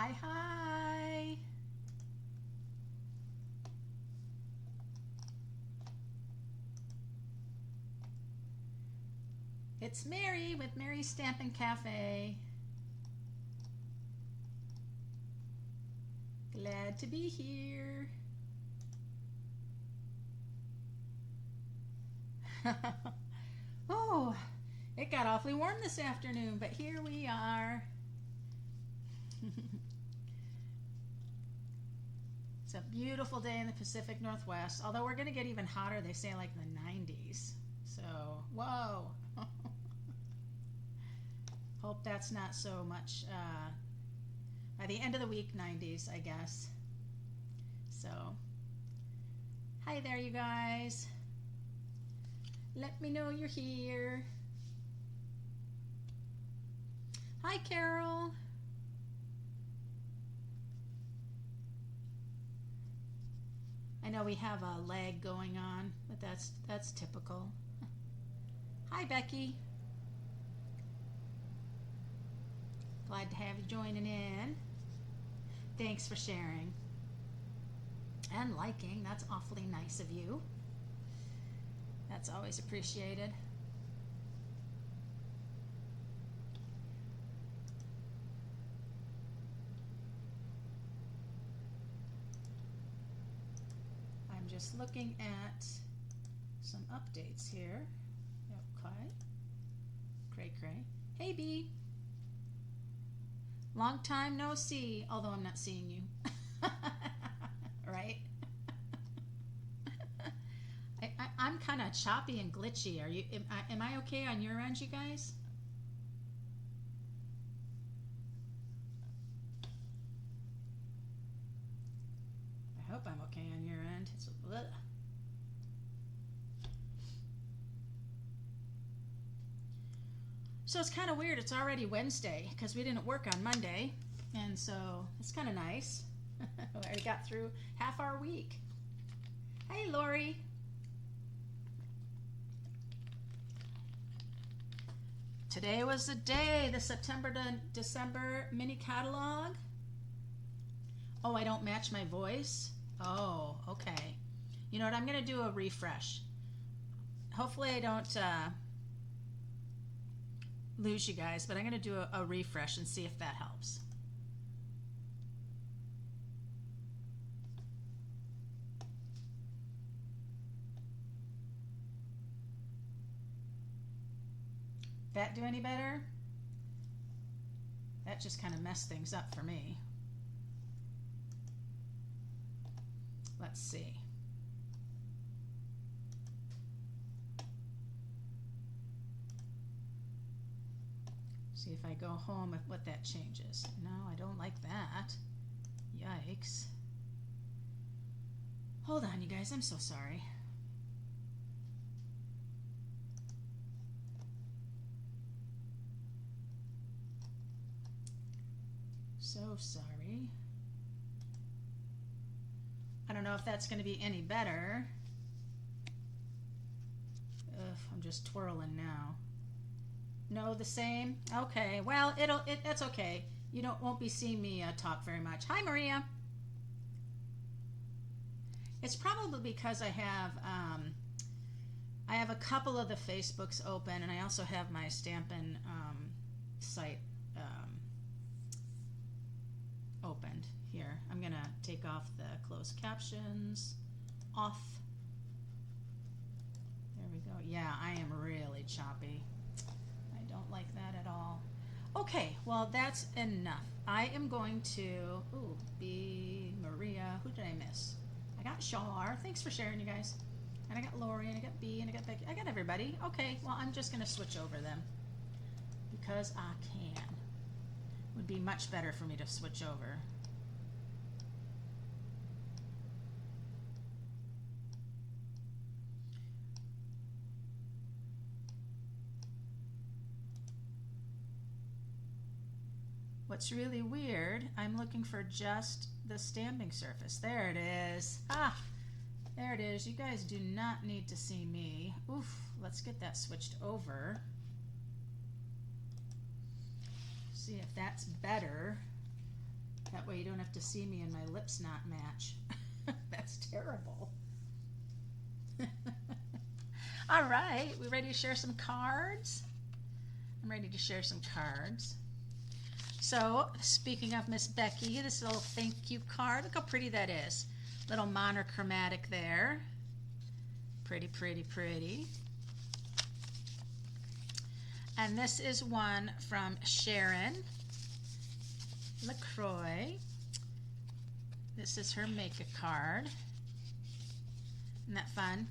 Hi, hi. It's Mary with Mary's Stampin' Cafe. Glad to be here. Oh, it got awfully warm this afternoon, but here we are. It's a beautiful day in the Pacific Northwest, although we're going to get even hotter. They say like the 90s. So, whoa. Hope that's not so much. By the end of the week, 90s, I guess. So, hi there, you guys. Let me know you're here. Hi, Carol. I know we have a lag going on, but that's typical. Hi, Becky. Glad to have you joining in. Thanks for sharing and liking. That's awfully nice of you. That's always appreciated. I'm just looking at some updates here. Okay. Cray cray. Hey, Bee. Long time no see, although I'm not seeing you. Right? I'm kind of choppy and glitchy. Are you? Am I okay on your end, you guys? I hope I'm okay on your end. So it's kind of weird. It's already Wednesday because we didn't work on Monday, and so it's kind of nice. We already got through half our week. Hey, Lori. Today was the day, the September to December mini catalog. Oh, I don't match my voice? Oh, okay. You know what? I'm going to do a refresh. Hopefully I don't lose you guys, but I'm going to do a refresh and see if that helps. That do any better? That just kind of messed things up for me. Let's see. See if I go home, what that changes. No, I don't like that. Yikes. Hold on, you guys. I'm so sorry. So sorry. I don't know if that's going to be any better. Ugh, I'm just twirling now. No, the same? Okay, well, that's okay. You won't be seeing me talk very much. Hi, Maria. It's probably because I have a couple of the Facebooks open, and I also have my Stampin' site opened here. I'm gonna take off the closed captions. Off. There we go. Yeah, I am really choppy. I don't like that at all. Okay, well, that's enough. I am going to, B, Maria, who did I miss? I got Shar, thanks for sharing, you guys. And I got Lori, and I got B, and I got Becky. I got everybody. Okay, well, I'm just gonna switch over them because I can. Would be much better for me to switch over. What's really weird, I'm looking for just the stamping surface. There it is. Ah, there it is. You guys do not need to see me. Oof, let's get that switched over. See if that's better. That way you don't have to see me and my lips not match. That's terrible. All right, we ready to share some cards? I'm ready to share some cards. So, speaking of Miss Becky, this little thank you card, look how pretty that is. Little monochromatic there. Pretty, pretty, pretty. And this is one from Sharon LaCroix. This is her make a card. Isn't that fun?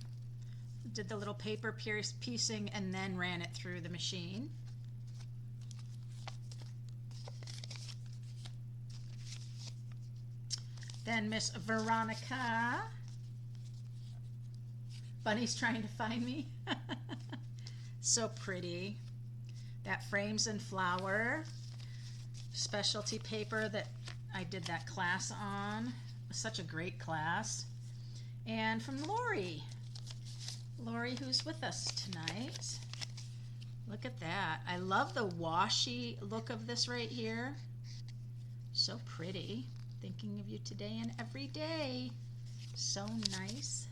Did the little paper piecing and then ran it through the machine. Then Miss Veronica. Bunny's trying to find me. So pretty. That frames and flower specialty paper that I did that class on. Such a great class. And from Lori. Lori, who's with us tonight. Look at that. I love the washi look of this right here. So pretty. Thinking of you today and every day. So nice.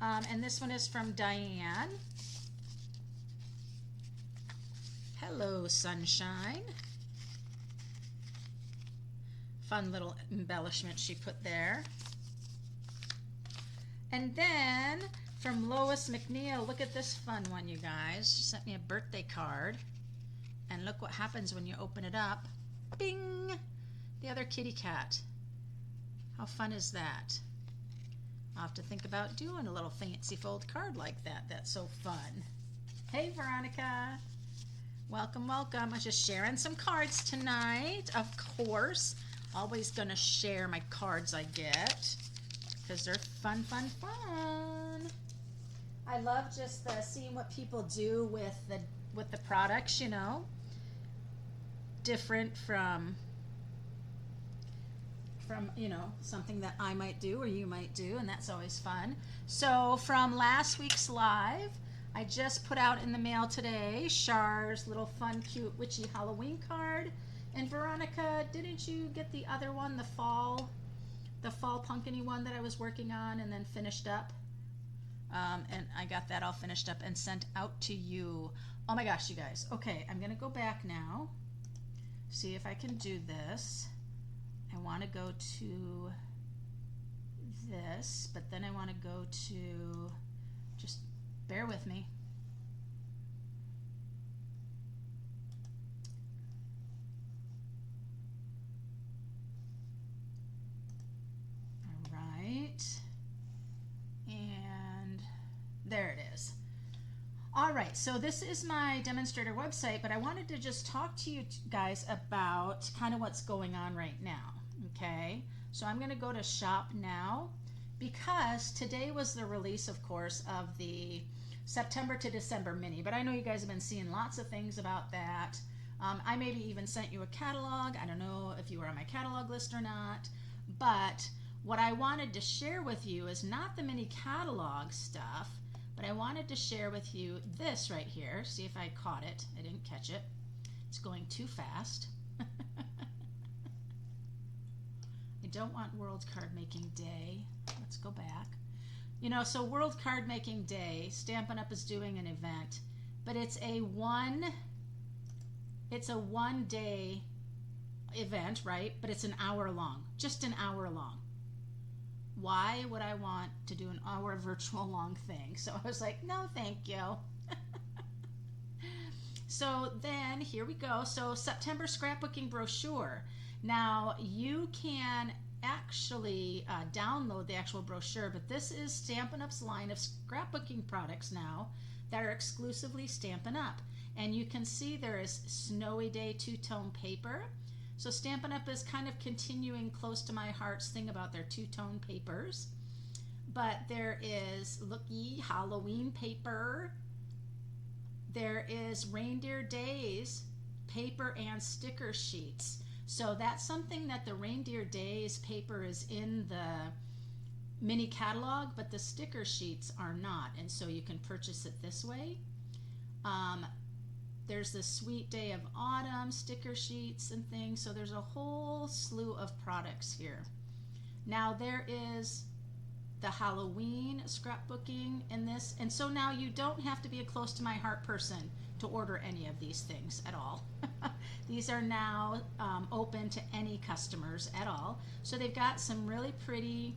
And this one is from Diane. Hello, sunshine. Fun little embellishment she put there. And then from Lois McNeil, look at this fun one, you guys. She sent me a birthday card. And look what happens when you open it up. Bing! The other kitty cat. How fun is that? I'll have to think about doing a little fancy fold card like that. That's so fun. Hey, Veronica. Welcome, welcome. I'm just sharing some cards tonight, of course. Always going to share my cards I get because they're fun, fun, fun. I love just seeing what people do with the products, you know. Different from you know, something that I might do or you might do, and that's always fun. So from last week's live, I just put out in the mail today Char's little fun, cute, witchy Halloween card. And Veronica, didn't you get the other one, the fall pumpkin-y one that I was working on and then finished up? And I got that all finished up and sent out to you. Oh my gosh, you guys. Okay, I'm gonna go back now, see if I can do this. I want to go to this, but then I want to go to, just bear with me. All right, and there it is. All right, so this is my demonstrator website, but I wanted to just talk to you guys about kind of what's going on right now, okay? So I'm gonna go to shop now because today was the release, of course, of the September to December mini, but I know you guys have been seeing lots of things about that. I maybe even sent you a catalog. I don't know if you were on my catalog list or not, but what I wanted to share with you is not the mini catalog stuff, but I wanted to share with you this right here. See if I caught it. I didn't catch it. It's going too fast. I don't want World Card Making Day. Let's go back. You know, so World Card Making Day, Stampin' Up! Is doing an event, but it's a one day event, right? But it's an hour long, just an hour long. Why would I want to do an hour virtual long thing? So I was like, no, thank you. So then here we go. So September scrapbooking brochure. Now you can actually download the actual brochure, but this is Stampin' Up's line of scrapbooking products now that are exclusively Stampin' Up. And you can see there is Snowy Day two-tone paper. So Stampin' Up! Is kind of continuing close to my heart's thing about their two-tone papers. But there is Looky Halloween paper. There is Reindeer Days paper and sticker sheets. So that's something that the Reindeer Days paper is in the mini catalog, but the sticker sheets are not. And so you can purchase it this way. There's the Sweet Day of Autumn sticker sheets and things. So there's a whole slew of products here. Now there is the Halloween scrapbooking in this. And so now you don't have to be a close to my heart person to order any of these things at all. These are now open to any customers at all. So they've got some really pretty,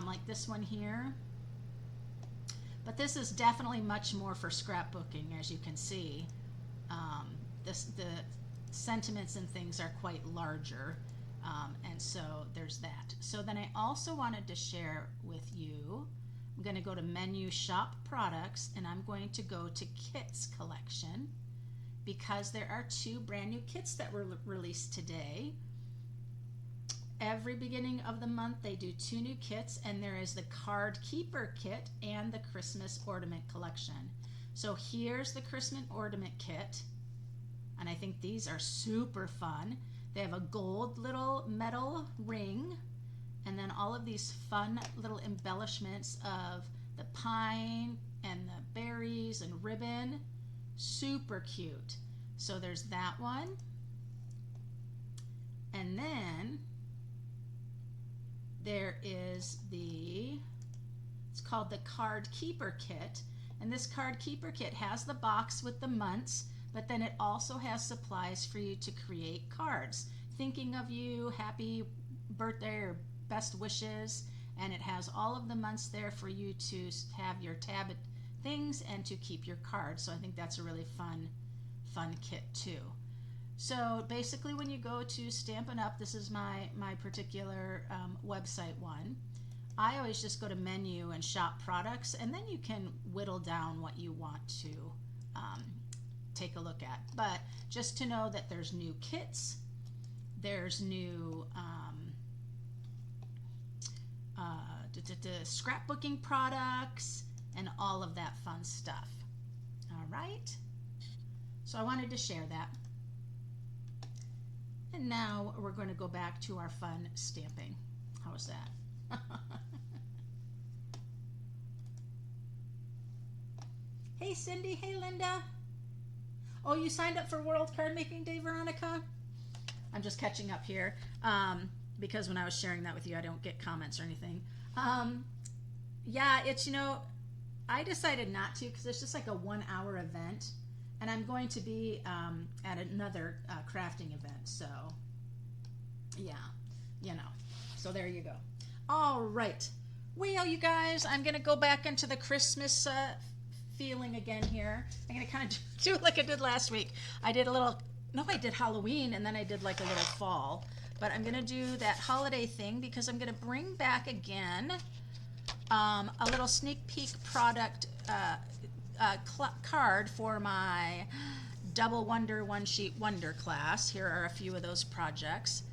like this one here. But this is definitely much more for scrapbooking, as you can see. The sentiments and things are quite larger, and so there's that. So then I also wanted to share with you, I'm going to go to menu shop products, and I'm going to go to kits collection, because there are 2 brand new kits that were released today. Every beginning of the month they do 2 new kits, and there is the Card Keeper kit and the Christmas Ornament collection. So here's the Christmas Ornament kit, and I think these are super fun. They have a gold little metal ring, and then all of these fun little embellishments of the pine and the berries and ribbon. Super cute. So there's that one. And then there is it's called the Card Keeper kit. And this Card Keeper kit has the box with the months, but then it also has supplies for you to create cards. Thinking of you, happy birthday or best wishes. And it has all of the months there for you to have your tab things and to keep your cards. So I think that's a really fun kit too. So basically when you go to Stampin' Up, this is my particular website one. I always just go to menu and shop products, and then you can whittle down what you want to take a look at. But just to know that there's new kits, there's new scrapbooking products, and all of that fun stuff. All right. So I wanted to share that. And now we're going to go back to our fun stamping. How was that? Hey Cindy, hey Linda. Oh, you signed up for World Card Making Day, Veronica? I'm just catching up here because when I was sharing that with you, I don't get comments or anything. Yeah, it's, I decided not to because it's just like a 1-hour event. And I'm going to be at another crafting event, so yeah, so there you go. All right, well, you guys, I'm going to go back into the Christmas feeling again here. I'm going to kind of do it like I did last week. I did I did Halloween, and then I did like a little fall, but I'm going to do that holiday thing because I'm going to bring back again a little sneak peek product card for my Double Wonder One Sheet Wonder class. Here are a few of those projects.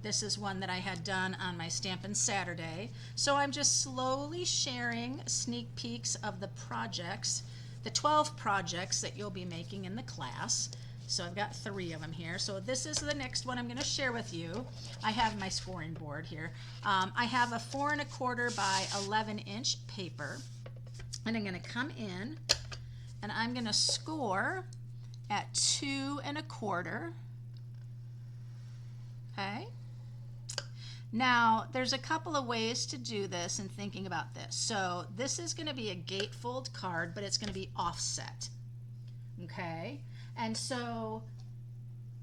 This is one that I had done on my Stampin' Saturday. So I'm just slowly sharing sneak peeks of the projects, the 12 projects that you'll be making in the class. So I've got 3 of them here. So this is the next one I'm going to share with you. I have my scoring board here. I have a 4 1/4 by 11 inch paper, and I'm going to come in and I'm going to score at 2 1/4. Okay. Now, there's a couple of ways to do this and thinking about this. So this is going to be a gatefold card, but it's going to be offset. Okay. And so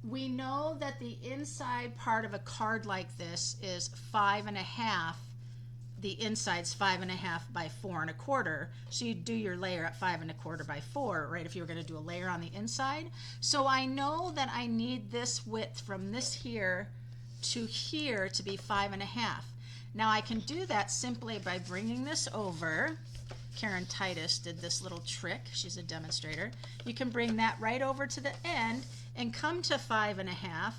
we know that the inside part of a card like this is 5 1/2. The inside's 5 1/2 by 4 1/4. So you do your layer at 5 1/4 by 4, right? If you were going to do a layer on the inside. So I know that I need this width from this here to here to be 5 1/2. Now I can do that simply by bringing this over. Karen Titus did this little trick. She's a demonstrator. You can bring that right over to the end and come to 5 1/2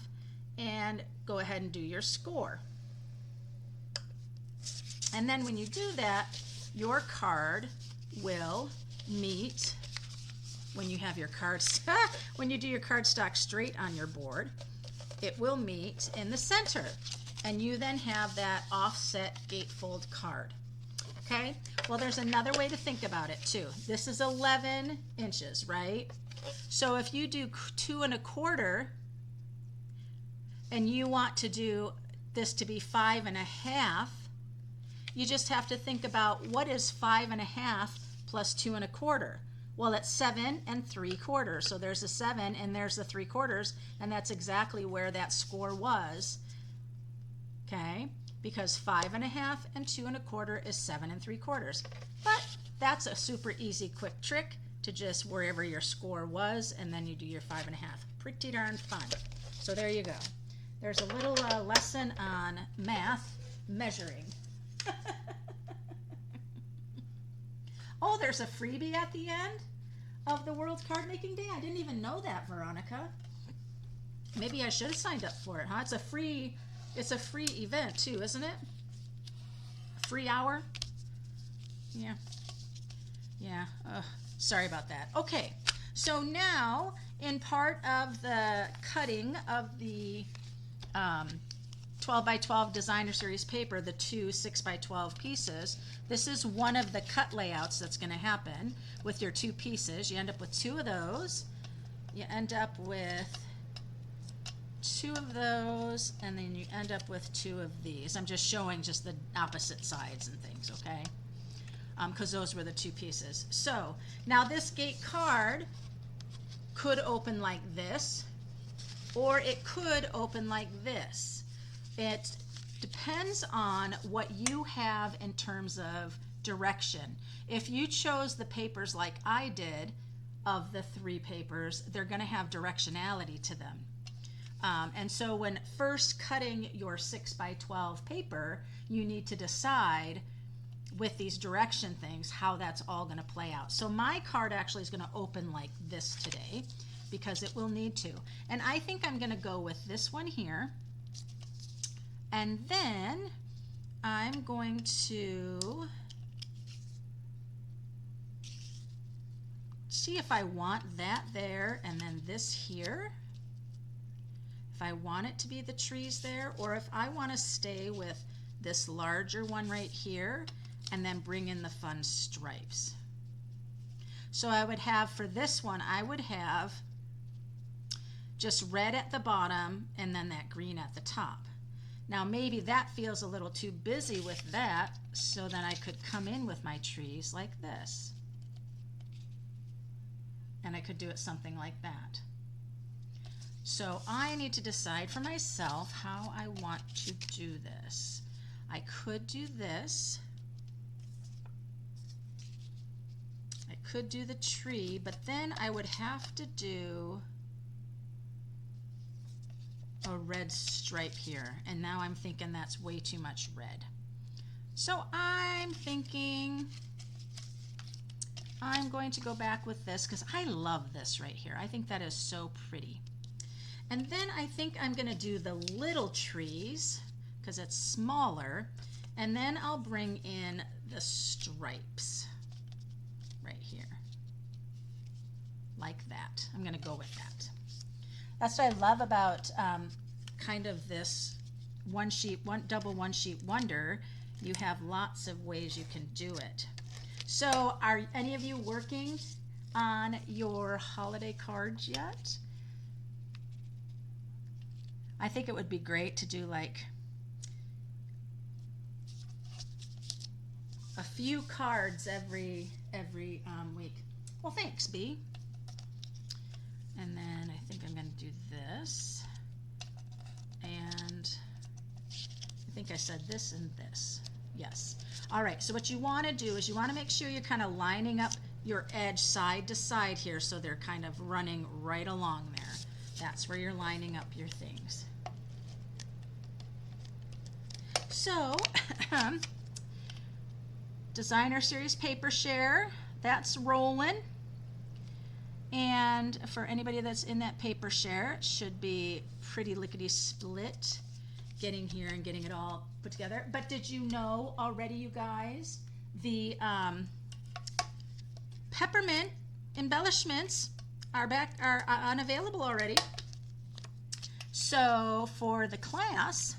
and go ahead and do your score. And then when you do that, your card will meet, when you have your cards, when you do your cardstock straight on your board, it will meet in the center. And you then have that offset gatefold card. Okay, well, there's another way to think about it too. This is 11 inches, right? So if you do 2 1/4 and you want to do this to be 5 1/2, you just have to think about what is 5 1/2 plus 2 1/4. Well, it's 7 3/4. So there's a 7 and there's the 3/4, and that's exactly where that score was. Okay, because 5 1/2 and 2 1/4 is 7 3/4. But that's a super easy, quick trick to just wherever your score was, and then you do your 5 1/2. Pretty darn fun. So there you go. There's a little lesson on math measuring. Oh, there's a freebie at the end of the World Card Making Day. I didn't even know that, Veronica. Maybe I should have signed up for it, huh? It's a free event too, isn't it? A free hour? Yeah. Yeah. Sorry about that. Okay. So now, in part of the cutting of the 12 by 12 designer series paper, the 2 6 by 12 pieces, this is one of the cut layouts that's going to happen with your 2 pieces. You end up with 2 of those. You end up with 2 of those, and then you end up with 2 of these. I'm just showing just the opposite sides and things, okay? Because those were the 2 pieces. So now this gate card could open like this, or it could open like this. It depends on what you have in terms of direction. If you chose the papers like I did, of the 3 papers, they're going to have directionality to them. And so when first cutting your 6 by 12 paper, you need to decide with these direction things how that's all going to play out. So my card actually is going to open like this today because it will need to. And I think I'm going to go with this one here. And then I'm going to see if I want that there and then this here. If I want it to be the trees there, or if I want to stay with this larger one right here and then bring in the fun stripes. So I would have, for this one, I would have just red at the bottom and then that green at the top. Now maybe that feels a little too busy with that, so then I could come in with my trees like this. And I could do it something like that. So I need to decide for myself how I want to do this. I could do this. I could do the tree, but then I would have to do a red stripe here, and now I'm thinking that's way too much red. So I'm thinking I'm going to go back with this because I love this right here. I think that is so pretty. And then I think I'm going to do the little trees because it's smaller, and then I'll bring in the stripes right here like that. I'm going to go with that. That's what I love about kind of this double one sheet wonder. You have lots of ways you can do it. So are any of you working on your holiday cards yet? I think it would be great to do like a few cards every week. Well, thanks, B. And then I think I'm going to do this, and I think I said this and this. Yes. All right, so what you want to do is you want to make sure you're kind of lining up your edge side to side here so they're kind of running right along there. That's where you're lining up your things. So, Designer Series Paper Share, that's rolling. And for anybody that's in that paper share, it should be pretty lickety split getting here and getting it all put together. But did you know already, you guys, the peppermint embellishments are unavailable already. So for the class,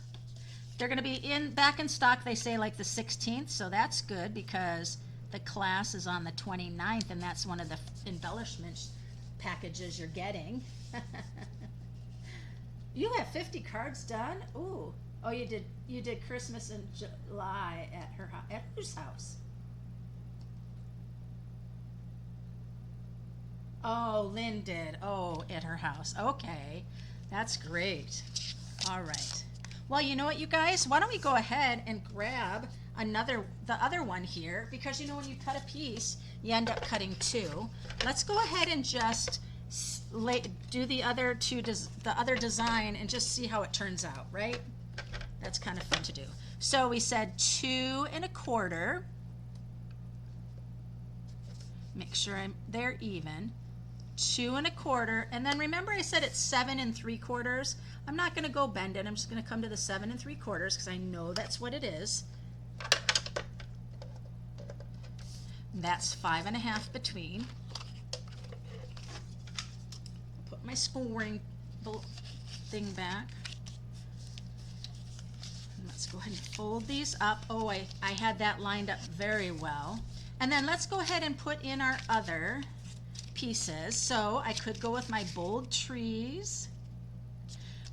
they're going to be back in stock, they say, like the 16th, so that's good because the class is on the 29th, and that's one of the embellishments packages you're getting. You have 50 cards done? Ooh. Oh, you did Christmas in July at her house. At whose house? Oh, Lynn did. Oh, at her house. Okay. That's great. All right. Well, you know what, you guys? Why don't we go ahead and grab the other one here, because you know when you cut a piece, you end up cutting two. Let's go ahead and just do the other design and just see how it turns out, right? That's kind of fun to do. So we said 2 1/4. Make sure they're even. 2 1/4, and then remember I said it's 7 3/4. I'm not going to go bend it. I'm just going to come to the 7 3/4 because I know that's what it is. That's 5 1/2 between. Put my scoring thing back. And let's go ahead and fold these up. Oh, I had that lined up very well. And then let's go ahead and put in our other pieces. So I could go with my bold trees.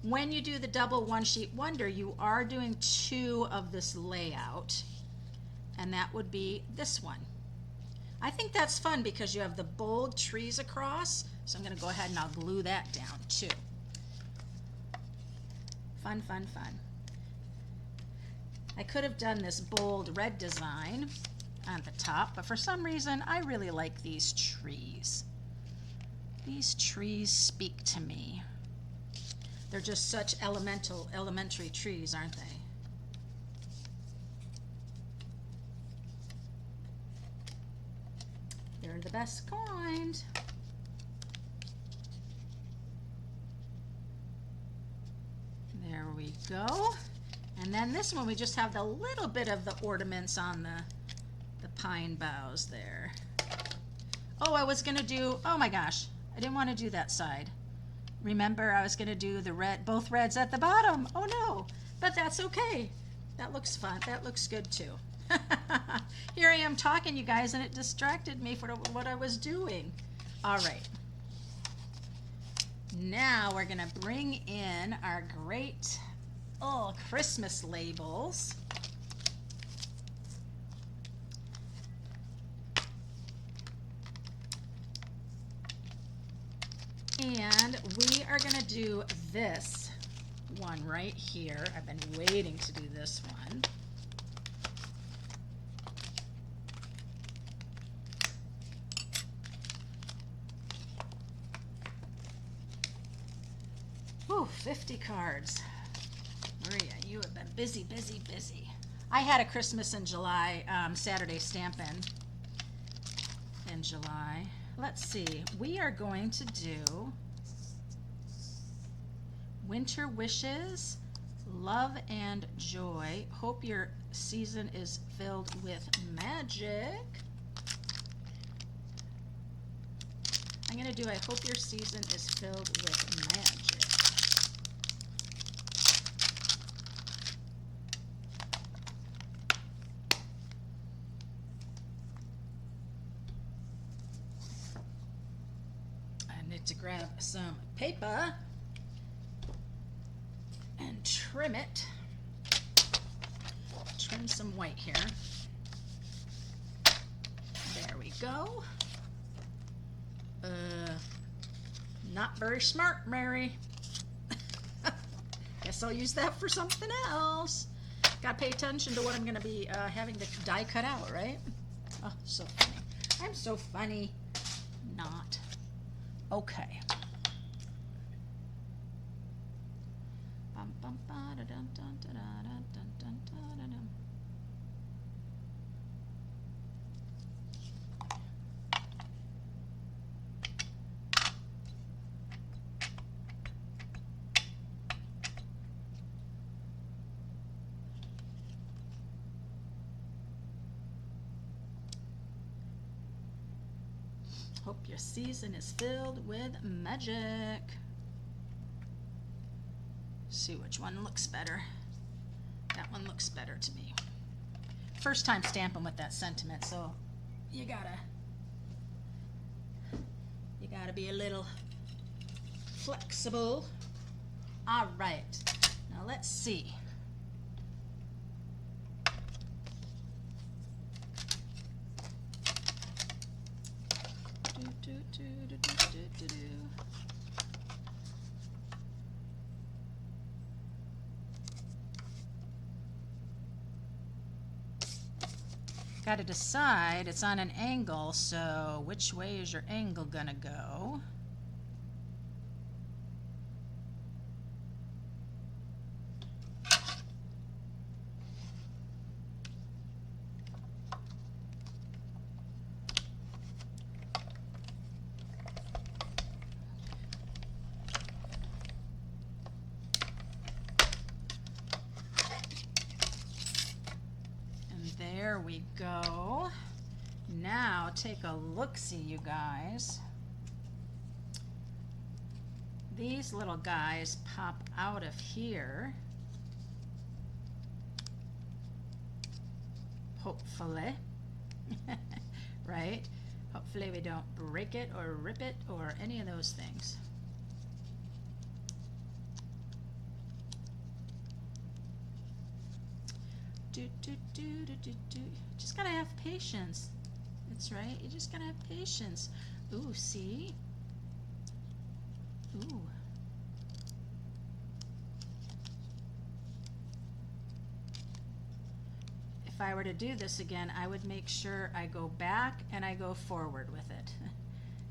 When you do the double one sheet wonder, you are doing 2 of this layout, and that would be this one. I think that's fun because you have the bold trees across, so I'm going to go ahead and I'll glue that down too. Fun, fun, fun. I could have done this bold red design on the top, but for some reason I really like these trees. These trees speak to me. They're just such elementary trees, aren't they? They're the best kind. There we go. And then this one, we just have the little bit of the ornaments on the pine boughs there. Oh, I was gonna do, oh my gosh, I didn't want to do that side. Remember, I was gonna do the red, both reds at the bottom. Oh no, but that's okay. That looks fun. That looks good too. Here I am talking, you guys, and it distracted me from what I was doing. All right. Now we're gonna bring in our great Christmas labels. And we are going to do this one right here. I've been waiting to do this one. Whew, 50 cards. Maria, you have been busy, busy, busy. I had a Christmas in July, Saturday Stampin' in July. Let's see, we are going to do Winter Wishes, Love and Joy. Hope your season is filled with magic. I'm going to do I hope your season is filled with magic. To grab some paper and trim it. Trim some white here. There we go. Not very smart, Mary. Guess I'll use that for something else. Gotta pay attention to what I'm gonna be having the die cut out, right? Oh, so funny. I'm so funny. Not. Okay. Hope your season is filled with magic. See which one looks better. That one looks better to me. First time stamping with that sentiment, so you You gotta be a little flexible. All right, now let's see. Got to decide, it's on an angle, so which way is your angle gonna go? There we go. Now take a look-see, you guys. These little guys pop out of here. Hopefully. Right? Hopefully we don't break it or rip it or any of those things. Just gotta have patience. That's right. You just gotta have patience. Ooh, see? Ooh. If I were to do this again, I would make sure I go back and I go forward with it.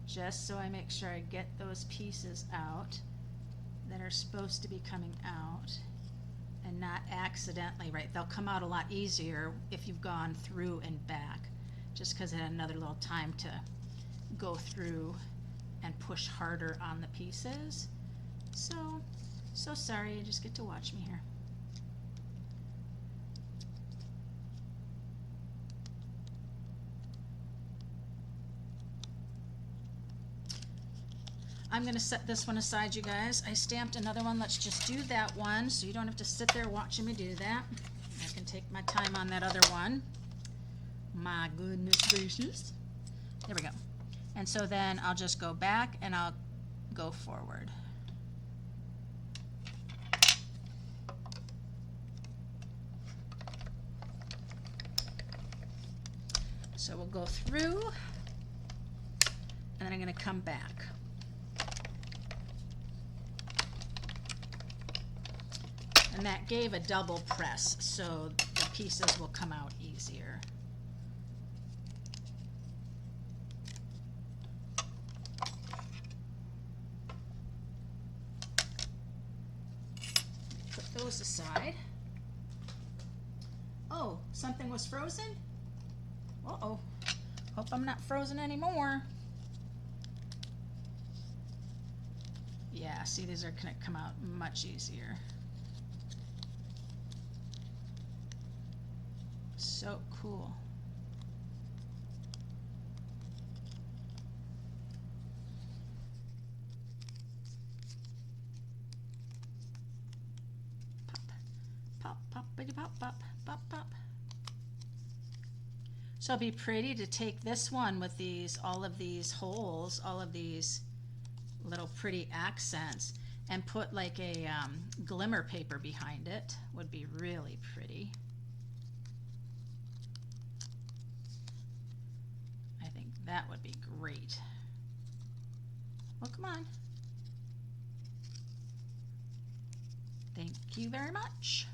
Just so I make sure I get those pieces out that are supposed to be coming out. And not accidentally, right? They'll come out a lot easier if you've gone through and back, just because it had another little time to go through and push harder on the pieces. So sorry, you just get to watch me here. I'm going to set this one aside, you guys. I stamped another one. Let's just do that one so you don't have to sit there watching me do that. I can take my time on that other one. My goodness gracious. There we go. And so then I'll just go back and I'll go forward. So we'll go through and then I'm going to come back. And that gave a double press, so the pieces will come out easier. Put those aside. Oh, something was frozen? Uh-oh. Hope I'm not frozen anymore. Yeah, see, these are going to come out much easier. So cool. Pop, pop, pop, pop, pop, pop, pop. So it'd be pretty to take this one with these, all of these holes, all of these little pretty accents, and put like a glimmer paper behind it. Would be really pretty. That would be great. Well, come on. Thank you very much.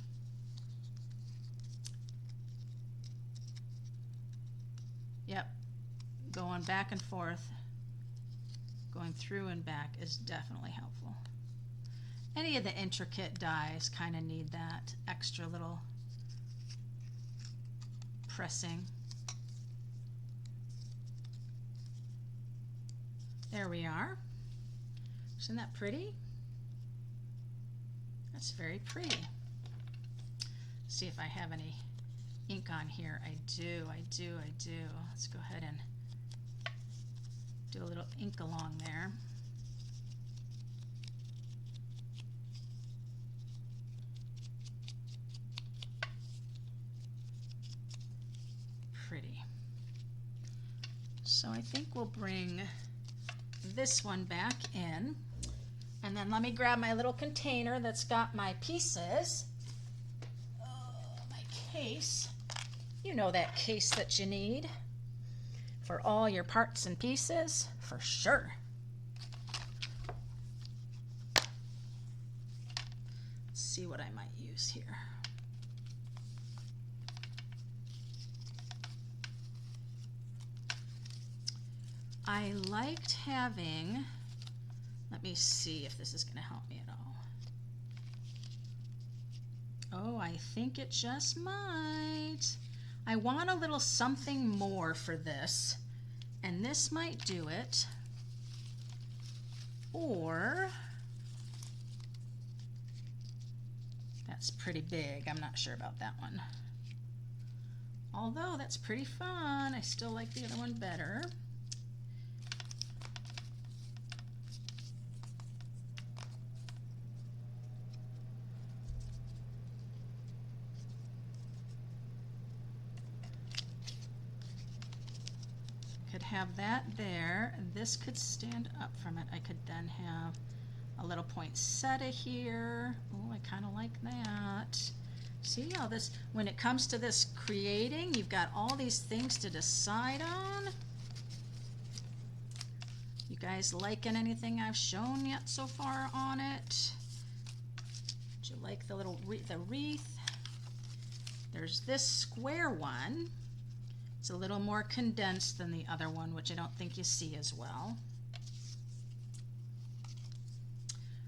Yep, going back and forth, going through and back is definitely helpful. Any of the intricate dies kind of need that extra little pressing. There we are. Isn't that pretty? That's very pretty. See if I have any ink on here. I do. Let's go ahead and do a little ink along there. Pretty. So I think we'll bring this one back in. And then let me grab my little container that's got my pieces. My case. You know that case that you need for all your parts and pieces, for sure. Let's see what I might use here. I liked having, let me see if this is going to help me at all. Oh, I think it just might. I want a little something more for this, and this might do it. Or, that's pretty big. I'm not sure about that one. Although that's pretty fun, I still like the other one better. Could have that there, and this could stand up from it. I could then have a little poinsettia here. Oh, I kind of like that. See how this, when it comes to this creating, you've got all these things to decide on. You guys liking anything I've shown yet so far on it? Do you like the little wreath? There's this square one. It's a little more condensed than the other one, which I don't think you see as well.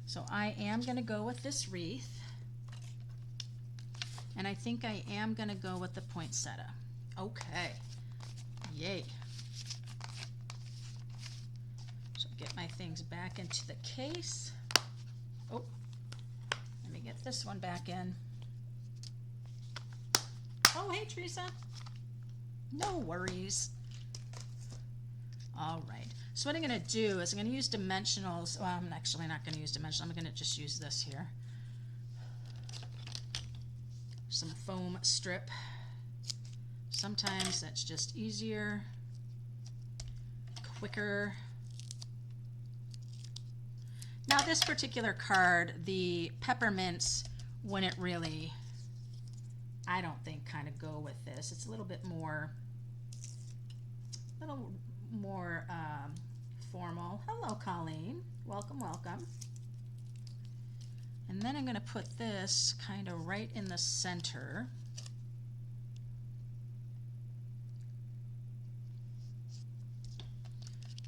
So I am going to go with this wreath. And I think I am going to go with the poinsettia. Okay. Yay. So get my things back into the case. Oh, let me get this one back in. Oh, hey, Teresa. No worries. All right. So what I'm going to do is I'm going to use dimensionals. Well, I'm actually not going to use dimensional. I'm going to just use this here. Some foam strip. Sometimes that's just easier, quicker. Now this particular card, the peppermints wouldn't really, I don't think, kind of go with this. It's a little bit more, formal. Hello, Colleen. Welcome, welcome. And then I'm going to put this kind of right in the center.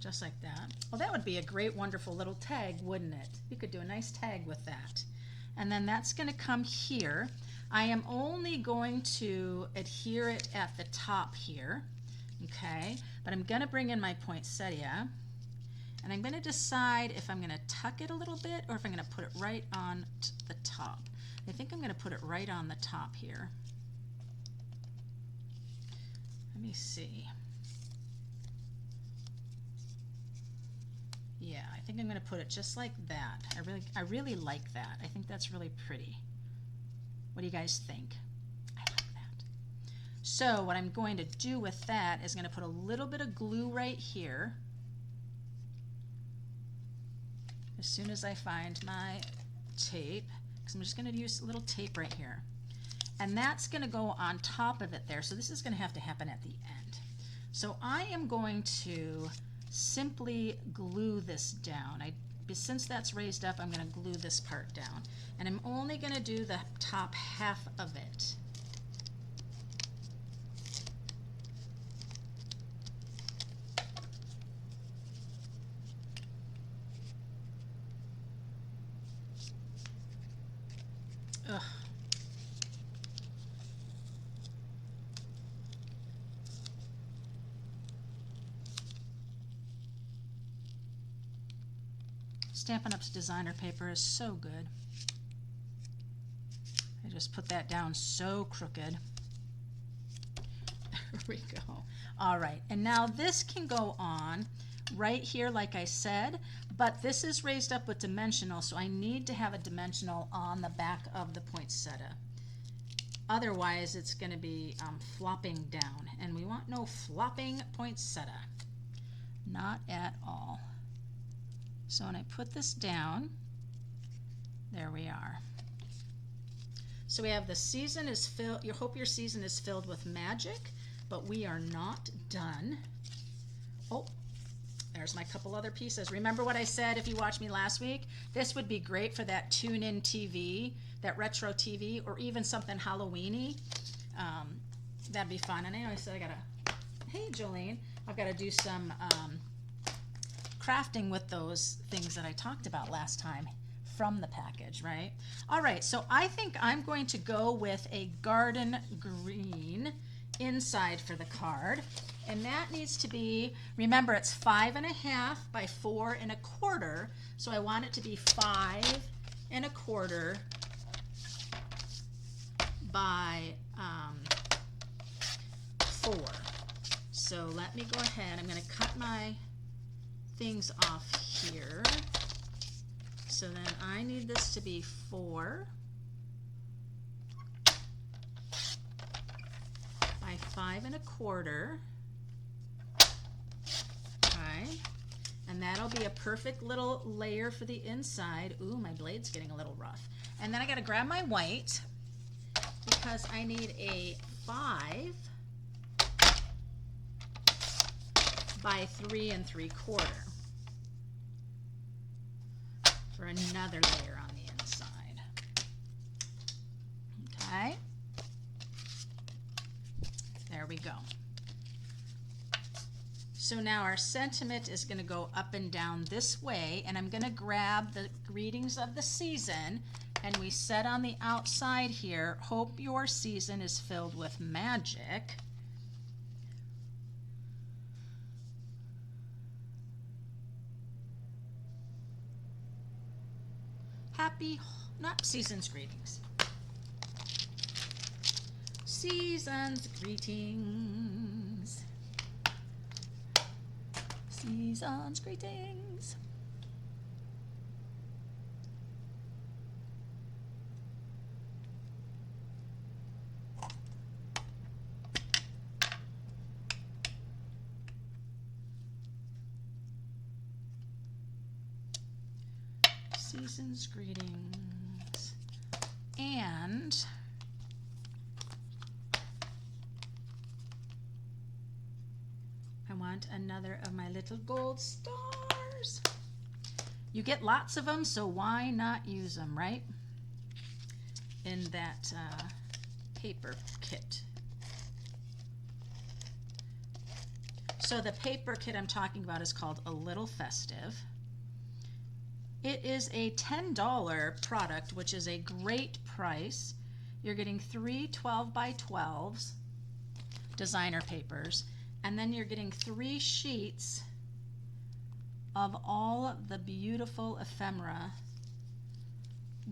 Just like that. Well, that would be a great, wonderful little tag, wouldn't it? You could do a nice tag with that. And then that's going to come here. I am only going to adhere it at the top here, okay? But I'm going to bring in my poinsettia, and I'm going to decide if I'm going to tuck it a little bit or if I'm going to put it right on the top. I think I'm going to put it right on the top here. Let me see. Yeah, I think I'm going to put it just like that. I really like that. I think that's really pretty. What do you guys think? I like that. So what I'm going to do with that is I'm going to put a little bit of glue right here. As soon as I find my tape, because I'm just going to use a little tape right here. And that's going to go on top of it there. So this is going to have to happen at the end. So I am going to simply glue this down. Since that's raised up, I'm going to glue this part down. And I'm only going to do the top half of it. Ugh. Stampin' Up's designer paper is so good. I just put that down so crooked. There we go. All right, and now this can go on right here, like I said, but this is raised up with dimensional, so I need to have a dimensional on the back of the poinsettia. Otherwise, it's going to be flopping down, and we want no flopping poinsettia. Not at all. So when I put this down, there we are. So we have the season is filled, you hope your season is filled with magic, but we are not done. Oh, there's my couple other pieces. Remember what I said if you watched me last week? This would be great for that tune-in TV, that retro TV, or even something Halloween-y. That'd be fun. And I always said hey Jolene, I've got to do some crafting with those things that I talked about last time from the package, right? All right, so I think I'm going to go with a garden green inside for the card. And that needs to be, remember it's 5.5 by 4.25. So I want it to be 5.25 by 4. So let me go ahead, I'm going to cut my things off here. So then I need this to be 4 by 5.25. Okay, and that'll be a perfect little layer for the inside. Ooh, my blade's getting a little rough. And then I got to grab my white because I need a 5 by 3.75 for another layer on the inside. Okay, there we go. So now our sentiment is going to go up and down this way, and I'm going to grab the greetings of the season, and we said on the outside here, hope your season is filled with magic. Happy, not season's greetings. Season's greetings. Season's greetings. Season's greetings. And I want another of my little gold stars. You get lots of them, so why not use them, right? In that paper kit. So the paper kit I'm talking about is called A Little Festive. It is a $10 product, which is a great price. You're getting 3 12 by 12s, designer papers, and then you're getting 3 sheets of all of the beautiful ephemera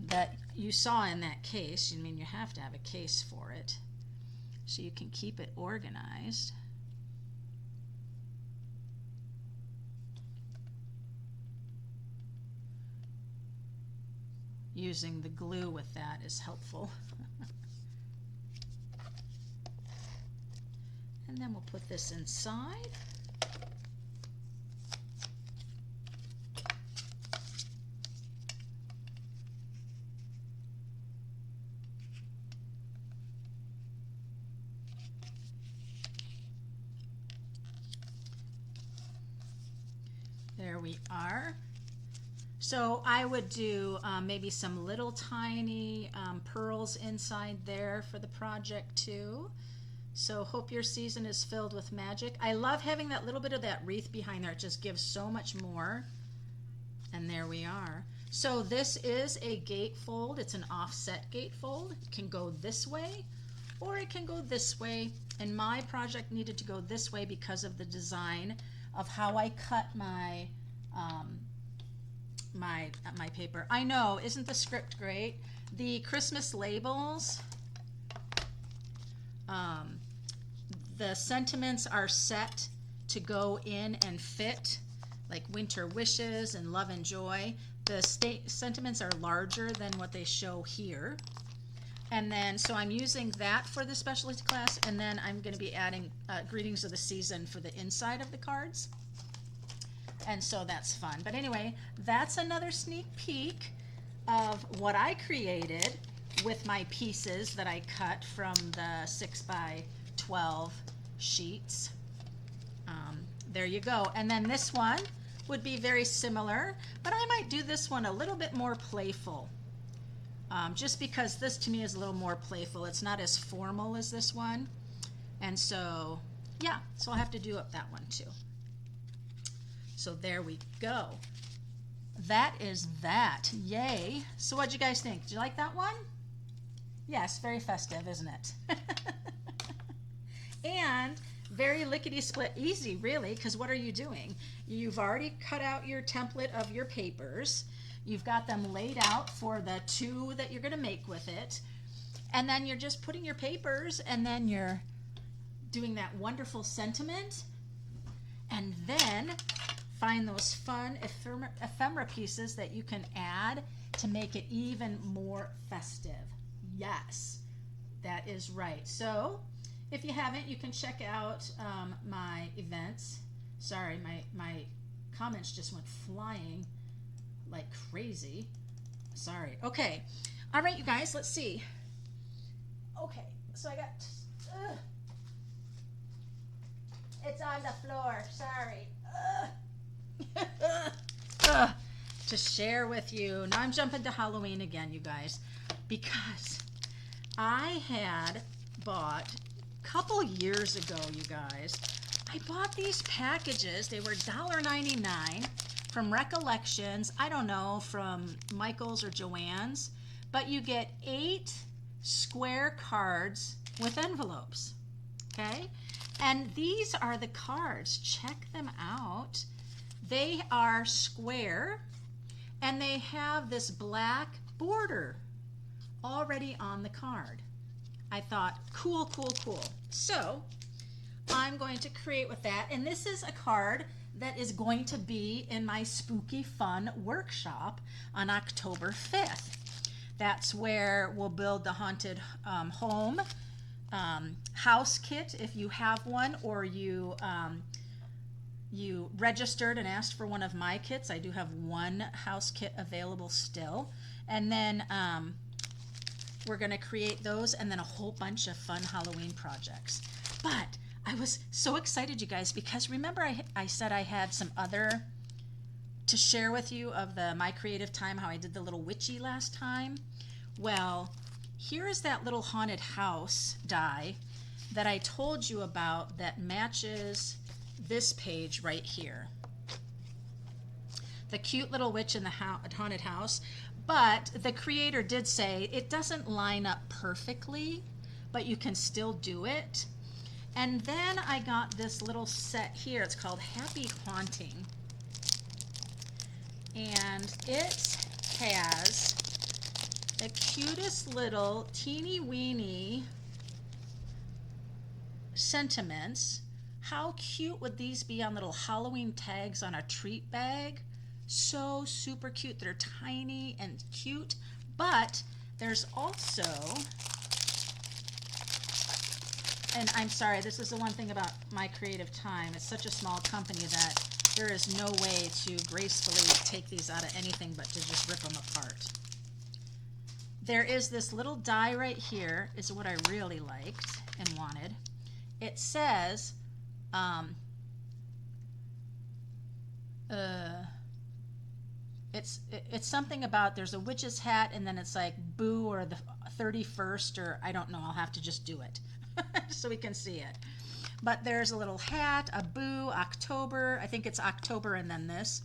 that you saw in that case. I mean, you have to have a case for it so you can keep it organized. Using the glue with that is helpful. And then we'll put this inside. There we are. So I would do maybe some little tiny pearls inside there for the project too. So hope your season is filled with magic. I love having that little bit of that wreath behind there. It just gives so much more. And there we are. So this is a gatefold. It's an offset gatefold. It can go this way or it can go this way. And my project needed to go this way because of the design of how I cut my my paper. I know, isn't the script great? The Christmas labels, the sentiments are set to go in and fit, like winter wishes and love and joy. The sentiments are larger than what they show here. And then, so I'm using that for the specialty class, and then I'm going to be adding greetings of the season for the inside of the cards. And so that's fun. But anyway, that's another sneak peek of what I created with my pieces that I cut from the 6x12 sheets. There you go. And then this one would be very similar, but I might do this one a little bit more playful. Just because this to me is a little more playful. It's not as formal as this one. And so, yeah, so I'll have to do up that one too. So there we go. That is that. Yay. So what'd you guys think? Did you like that one? Yes, very festive, isn't it? And very lickety-split easy, really, because what are you doing? You've already cut out your template of your papers. You've got them laid out for the two that you're going to make with it. And then you're just putting your papers, and then you're doing that wonderful sentiment. And then find those fun ephemera pieces that you can add to make it even more festive. Yes, that is right. So if you haven't, you can check out my events. Sorry, my comments just went flying like crazy. Sorry. Okay. All right, you guys, let's see. Okay, so I got... It's on the floor. Sorry. To share with you. Now I'm jumping to Halloween again, you guys, because I had bought a couple years ago, you guys, I bought these packages. They were $1.99 from Recollections. I don't know, from Michael's or Joann's, but you get 8 square cards with envelopes. Okay? And these are the cards. Check them out. They are square, and they have this black border already on the card. I thought, cool, cool, cool. So I'm going to create with that, and this is a card that is going to be in my Spooky Fun workshop on October 5th. That's where we'll build the haunted home house kit if you have one, or you registered and asked for one of my kits. I do have one house kit available still. And then we're going to create those, and then a whole bunch of fun Halloween projects. But I was so excited, you guys, because remember I said I had some other to share with you of the My Creative Time, how I did the little witchy last time. Well, here is that little haunted house die that I told you about that matches this page right here. The cute little witch in the haunted house. But the creator did say it doesn't line up perfectly, but you can still do it. And then I got this little set here. It's called Happy Haunting. And it has the cutest little teeny weeny sentiments. How cute would these be on little Halloween tags on a treat bag? So super cute. They're tiny and cute, but there's also, and I'm sorry, this is the one thing about My Creative Time. It's such a small company that there is no way to gracefully take these out of anything but to just rip them apart. There is this little die right here, is what I really liked and wanted. It says, it's something about there's a witch's hat, and then it's like boo or the 31st, or I don't know, I'll have to just do it so we can see it. But there's a little hat, a boo, October, I think it's October, and then this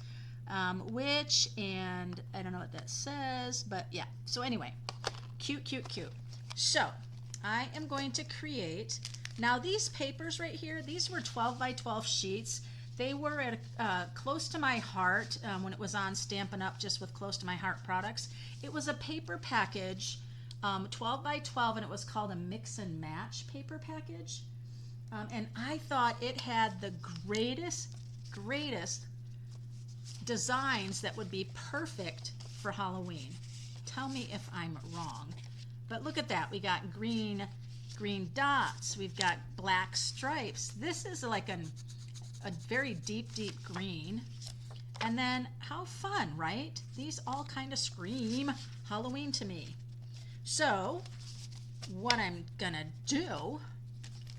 witch, and I don't know what that says, but yeah. So anyway, cute, cute, cute. So I am going to create, now these papers right here, these were 12 by 12 sheets. They were at close to my heart when it was on Stampin' Up! Just with Close to My Heart products. It was a paper package, 12 by 12, and it was called a mix and match paper package. And I thought it had the greatest designs that would be perfect for Halloween. Tell me if I'm wrong. But look at that. We got green dots. We've got black stripes. This is like a very deep green. And then how fun, right? These all kind of scream Halloween to me. So what I'm gonna do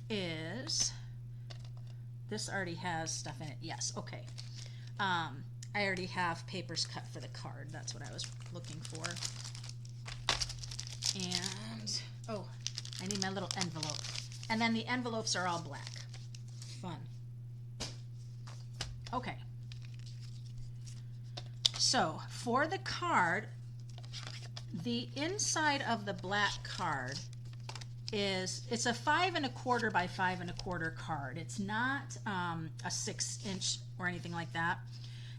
is, this already has stuff in it. Yes, okay. I already have papers cut for the card. That's what I was looking for. And, oh, I need my little envelope. And then the envelopes are all black. Fun. Okay. So for the card, the inside of the black card is, it's a 5 1/4 by 5 1/4 card. It's not a 6-inch or anything like that.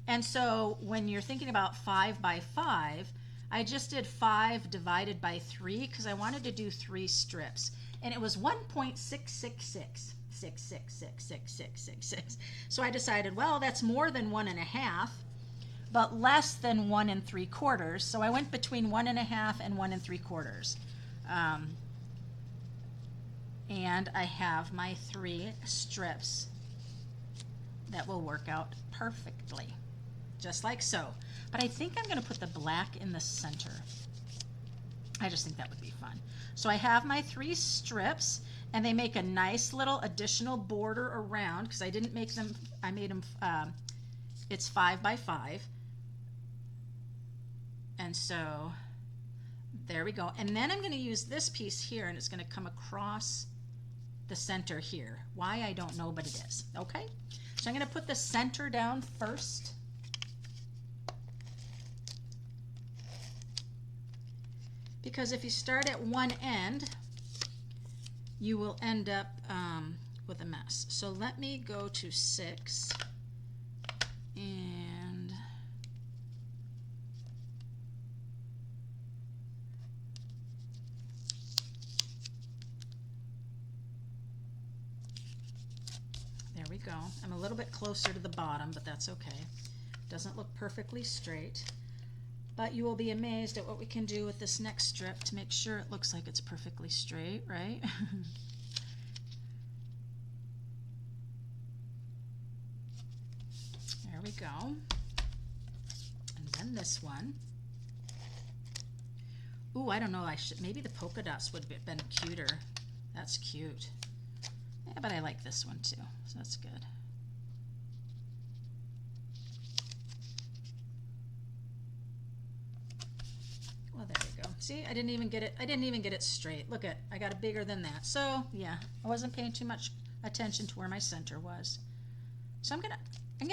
And so when you're thinking about 5 by 5, I just did 5 divided by 3 because I wanted to do 3 strips. And it was 1.666666666. So I decided, well, that's more than 1 1/2, but less than 1 3/4. So I went between 1 1/2 and 1 3/4. And I have my 3 strips that will work out perfectly, just like so. But I think I'm going to put the black in the center. I just think that would be fun. So I have my 3 strips, and they make a nice little additional border around, because I didn't make them, I made them, it's 5 by 5. And so there we go. And then I'm going to use this piece here, and it's going to come across the center here. Why, I don't know, but it is. Okay? So I'm going to put the center down first. Because if you start at one end, you will end up with a mess. So let me go to 6, and there we go. I'm a little bit closer to the bottom, but that's okay. Doesn't look perfectly straight. But you will be amazed at what we can do with this next strip to make sure it looks like it's perfectly straight, right? There we go. And then this one. Ooh, I don't know, I should, maybe the polka dots would have been cuter. That's cute. Yeah, but I like this one too, so that's good. Well, there we go. See, I didn't even get it straight. Look at, I got it bigger than that. So yeah, I wasn't paying too much attention to where my center was. So I'm gonna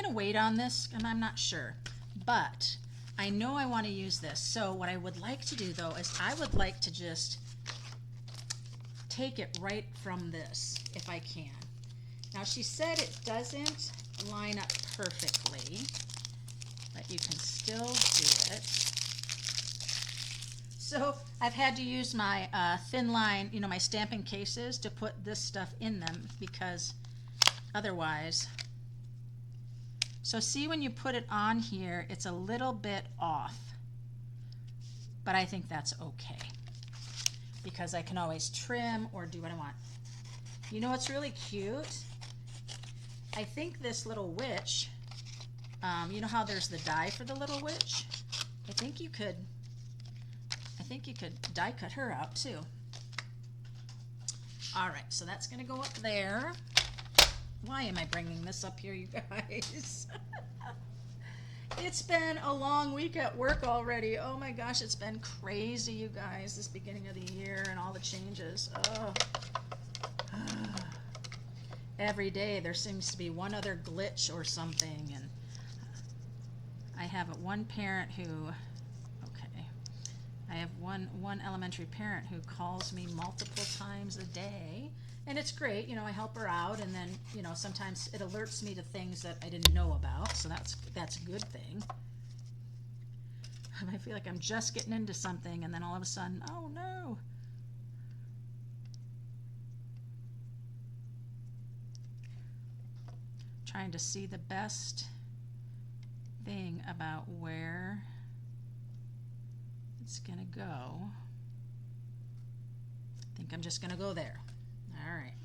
wait on this, and I'm not sure, but I know I want to use this. So what I would like to do though is I would like to just take it right from this if I can. Now she said it doesn't line up perfectly, but you can still do it. So I've had to use my thin line, you know, my stamping cases to put this stuff in them, because otherwise, so see, when you put it on here, it's a little bit off, but I think that's okay, because I can always trim or do what I want. You know what's really cute? I think this little witch, you know how there's the die for the little witch? I think you could die cut her out too. All right, so that's gonna go up there. Why am I bringing this up here, you guys? It's been a long week at work already. Oh my gosh, it's been crazy, you guys, this beginning of the year and all the changes. Oh. Every day there seems to be one other glitch or something, and I have one parent who, I have one elementary parent who calls me multiple times a day, and it's great. You know, I help her out, and then, you know, sometimes it alerts me to things that I didn't know about, so that's a good thing. I feel like I'm just getting into something, and then all of a sudden, oh no. Trying to see the best thing about where it's gonna go. I think I'm just gonna go there. All right.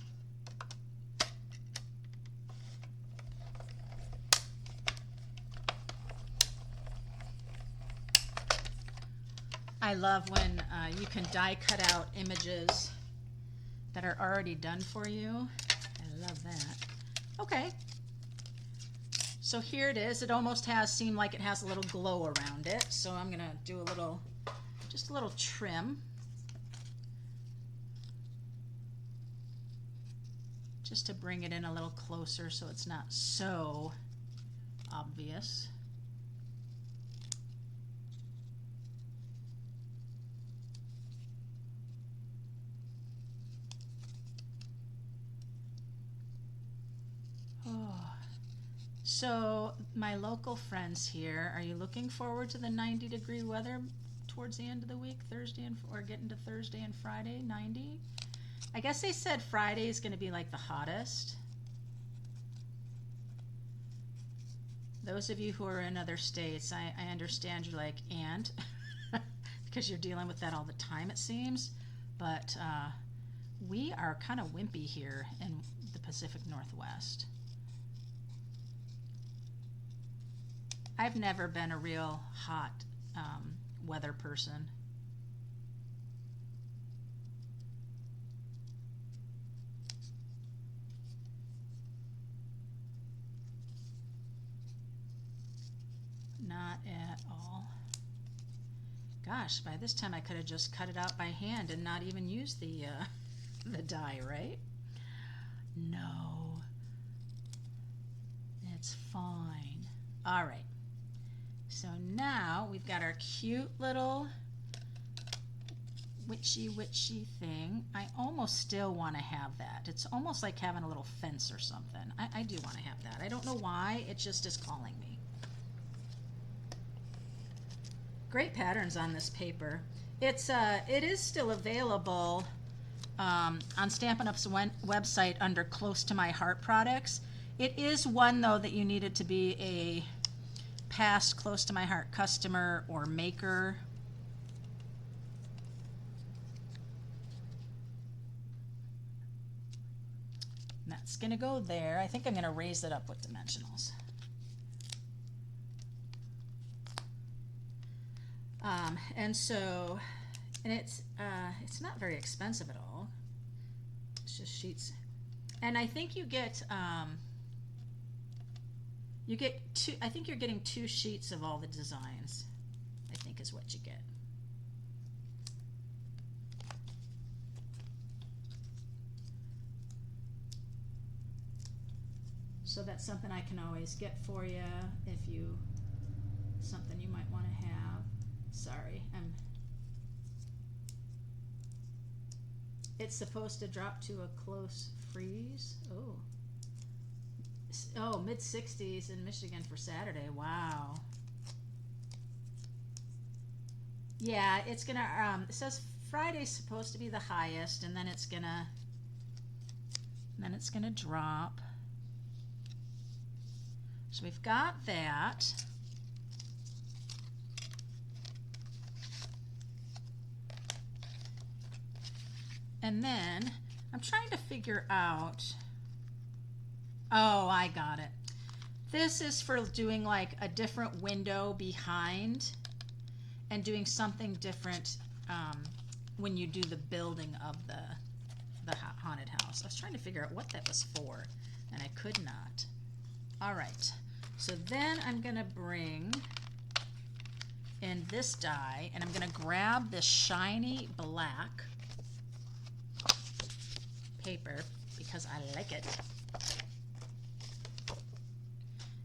I love when you can die cut out images that are already done for you. I love that. Okay. So here it is. It almost seemed like it has a little glow around it. So I'm gonna do just a little trim. Just to bring it in a little closer so it's not so obvious. So my local friends here, are you looking forward to the 90-degree weather towards the end of the week, Thursday or getting to Thursday and Friday, 90? I guess they said Friday is going to be like the hottest. Those of you who are in other states, I understand you're like, and? Because you're dealing with that all the time, it seems. But we are kind of wimpy here in the Pacific Northwest. I've never been a real hot weather person. Not at all. Gosh, by this time I could have just cut it out by hand and not even used the die, right? No, it's fine. All right. So now we've got our cute little witchy thing. I almost still want to have that. It's almost like having a little fence or something. I do want to have that. I don't know why. It just is calling me. Great patterns on this paper. It is still available on Stampin' Up's website under Close to My Heart products. It is one though that you needed to be a past Close to My Heart customer or maker. And that's going to go there. I think I'm going to raise it up with dimensionals. And it's not very expensive at all. It's just sheets, and I think you get two. I think you're getting 2 sheets of all the designs. I think is what you get. So that's something I can always get for you if something you might want to have. Sorry, it's supposed to drop to a close freeze. Oh, mid-60s in Michigan for Saturday. Wow. Yeah, it's gonna. It says Friday's supposed to be the highest, and then it's gonna drop. So we've got that. And then I'm trying to figure out, oh, I got it. This is for doing like a different window behind and doing something different when you do the building of the haunted house. I was trying to figure out what that was for, and I could not. All right, so then I'm gonna bring in this die, and I'm gonna grab this shiny black paper because I like it.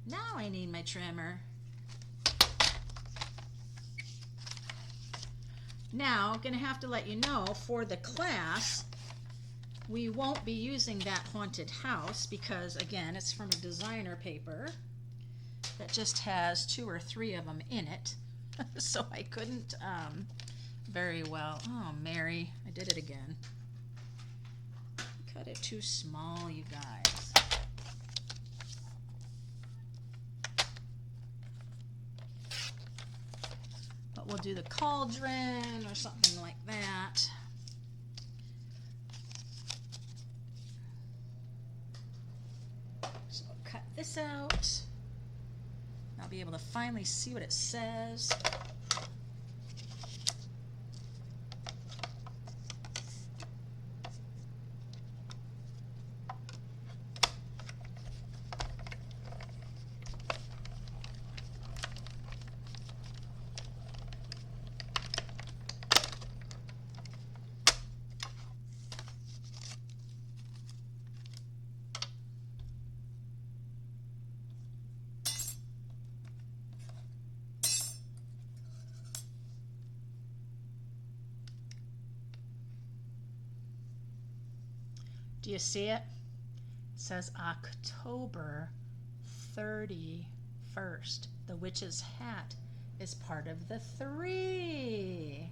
Now I need my trimmer. Now, I'm going to have to let you know for the class, we won't be using that haunted house because, again, it's from a designer paper that just has 2 or 3 of them in it. So I couldn't very well. Oh, Mary, I did it again. Cut it too small, you guys. But we'll do the cauldron or something like that. So I'll cut this out. I'll be able to finally see what it says. Do you see it? It says October 31st. The witch's hat is part of the 3.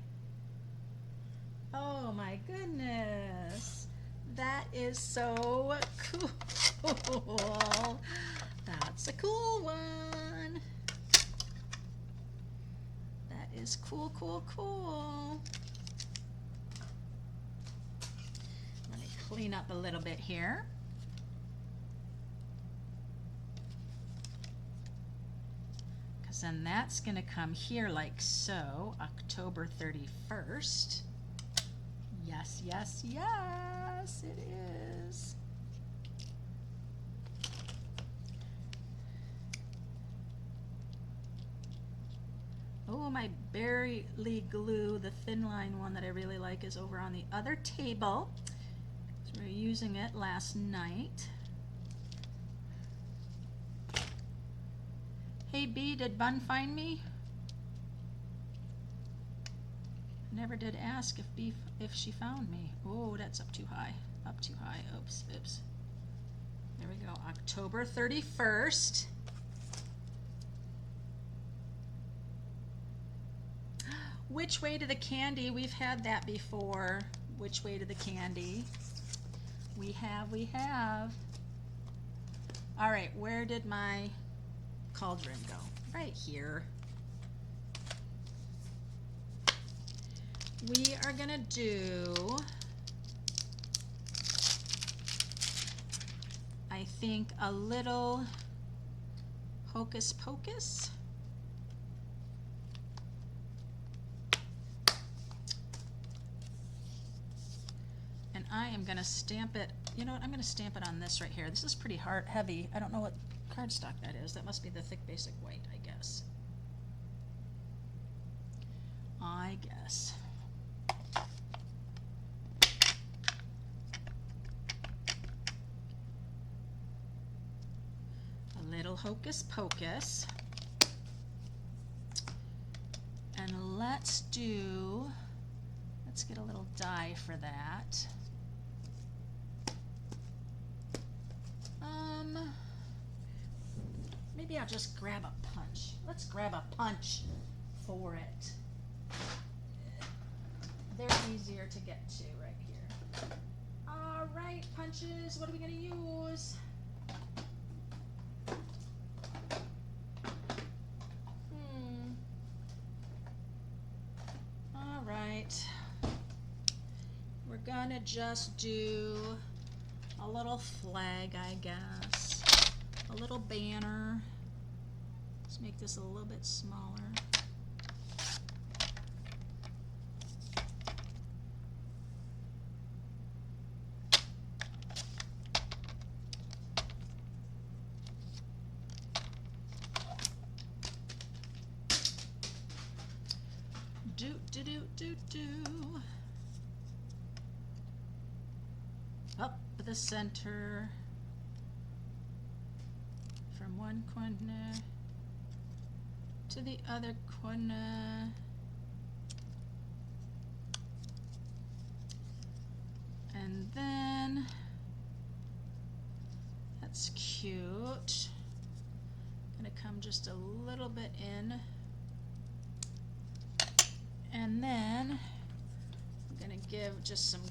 Oh my goodness. That is so cool. That's a cool one. That is cool, cool, cool. Let me clean up a little bit here. Because then that's going to come here like so, October 31st. Yes, yes, yes, it is. Oh, my berry glue, the thin line one that I really like, is over on the other table. So we were using it last night. Hey B, did Bun find me? Never did ask if she found me. Oh, that's up too high. Up too high. Oops, oops. There we go. October 31st. Which way to the candy? We've had that before. Which way to the candy? We have, we have. All right, where did my cauldron go? Right here. We are gonna do, I think, a little hocus pocus. And I am gonna stamp it, you know what, I'm gonna stamp it on this right here. This is pretty heavy. I don't know what cardstock that is. That must be the thick basic white, I guess. I guess. A little hocus pocus. And let's get a little die for that. Maybe I'll just grab a punch. Let's grab a punch for it. They're easier to get to right here. All right, punches, what are we gonna use? All right. We're gonna just do a little flag, I guess. A little banner. Let's make this a little bit smaller. Up the center. From one corner to the other corner. And then, that's cute. Gonna come just a little bit in. And then I'm gonna give just some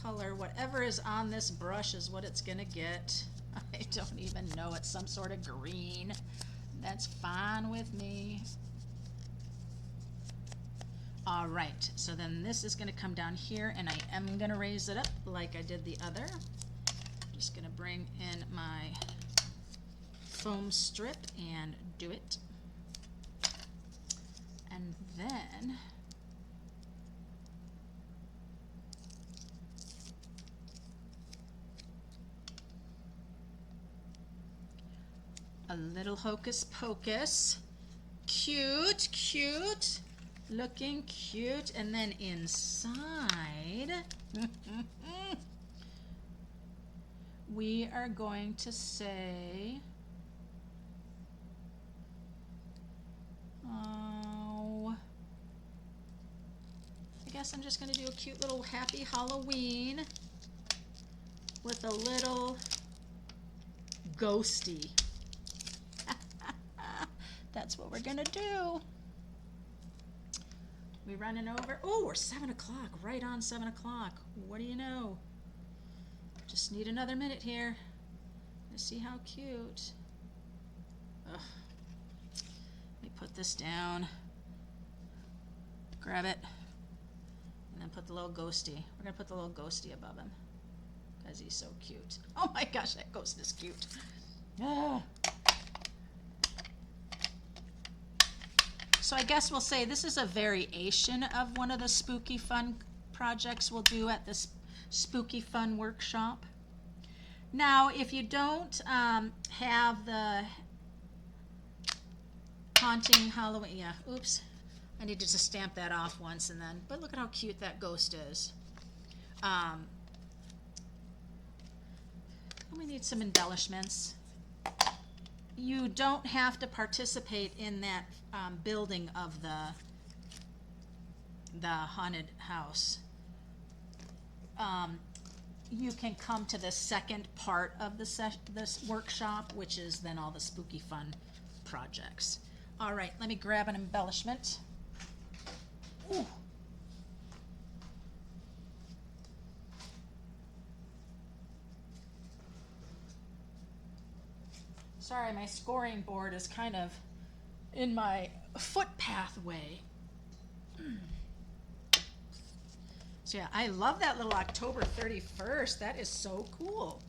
color. Whatever is on this brush is what it's gonna get. I don't even know. It's some sort of green. That's fine with me. All right, so then this is gonna come down here and I am gonna raise it up like I did the other. Just gonna bring in my foam strip and do it. And then a little hocus pocus. Cute, cute, looking cute. And then inside, we are going to say, oh, I guess I'm just going to do a cute little happy Halloween. with a little ghosty. That's what we're gonna do. We running over? Oh, we're 7 o'clock, right on 7 o'clock. What do you know? Just need another minute here. Let's see how cute. Ugh. Let me put this down. Grab it. And then put the little ghosty. We're gonna put the little ghosty above him because he's so cute. Oh my gosh, that ghost is cute. Ah. So I guess we'll say this is a variation of one of the spooky fun projects we'll do at this spooky fun workshop. Now, if you don't have the haunting Halloween, yeah, oops, I need to just stamp that off once and then, but look at how cute that ghost is. We need some embellishments. You don't have to participate in that building of the haunted house. You can come to the second part of this workshop, which is then all the spooky fun projects. All right, let me grab an embellishment. Ooh. Sorry, my scoring board is kind of in my footpath way. So yeah, I love that little October 31st. That is so cool.